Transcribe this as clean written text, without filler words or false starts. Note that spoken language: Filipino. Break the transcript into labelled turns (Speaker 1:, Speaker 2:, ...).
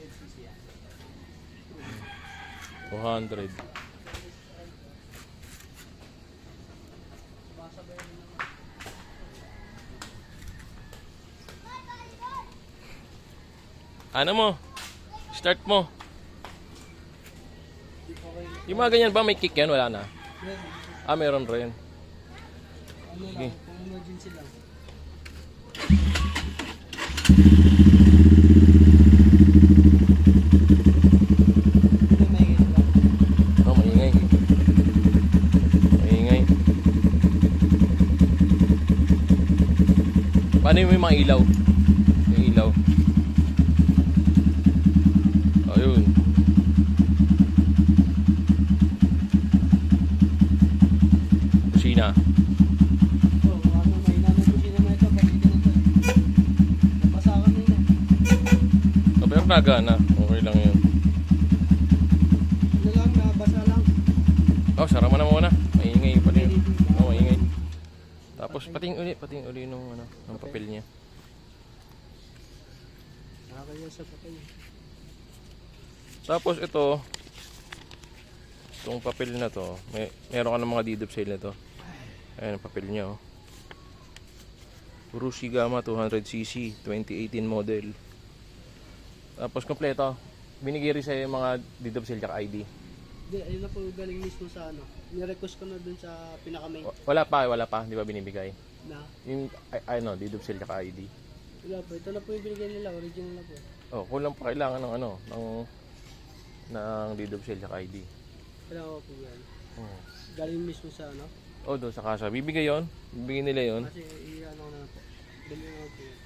Speaker 1: 200cc yan.
Speaker 2: 200. Ano mo? Start mo. Yung mga ganyan ba may kick yan? Wala na? Ah, meron rin.
Speaker 1: Ano lang, kung emergency lang.
Speaker 2: Oh, maingay. Maingay. Paano yung may mga ilaw? Yung ilaw. Ayun. Kusina.
Speaker 1: Oh, ano, may nanay na ito, pagkita nito. Napasa kami na.
Speaker 2: Pero nagana. Okay lang yun.
Speaker 1: Ano lang, nabasa lang.
Speaker 2: Oh, sara mo na muna. Maingay pa din. Oh, maingay. Tapos pating uli nung ano, ng papel niya.
Speaker 1: Nakakaya sa papel.
Speaker 2: Tapos ito, itong papel na to, meron ka ng mga deed of sale na to. Ayan ang papel niya, oh. Urushi Gamma 200cc 2018 model. Tapos kompleto. Binigay rin sa'yo yung mga deed of sale at ID.
Speaker 1: Hindi, ayun na po galing mismo sa ano. Nirequest ko na dun sa pinaka-main
Speaker 2: Wala pa, di ba binibigay?
Speaker 1: na.
Speaker 2: Yung ano, deed of sale at ID.
Speaker 1: Wala po, ito na po yung binigay nila, original na po.
Speaker 2: Oh, kulang pa kailangan ng ano, ng deed of sale at ID.
Speaker 1: Kailangan ko po yan.
Speaker 2: Oh.
Speaker 1: Galing mismo sa ano.
Speaker 2: Oh, doon sa kasa. Bibigay nila yon.
Speaker 1: Kasi i-ano ko na po. Dali na po yan.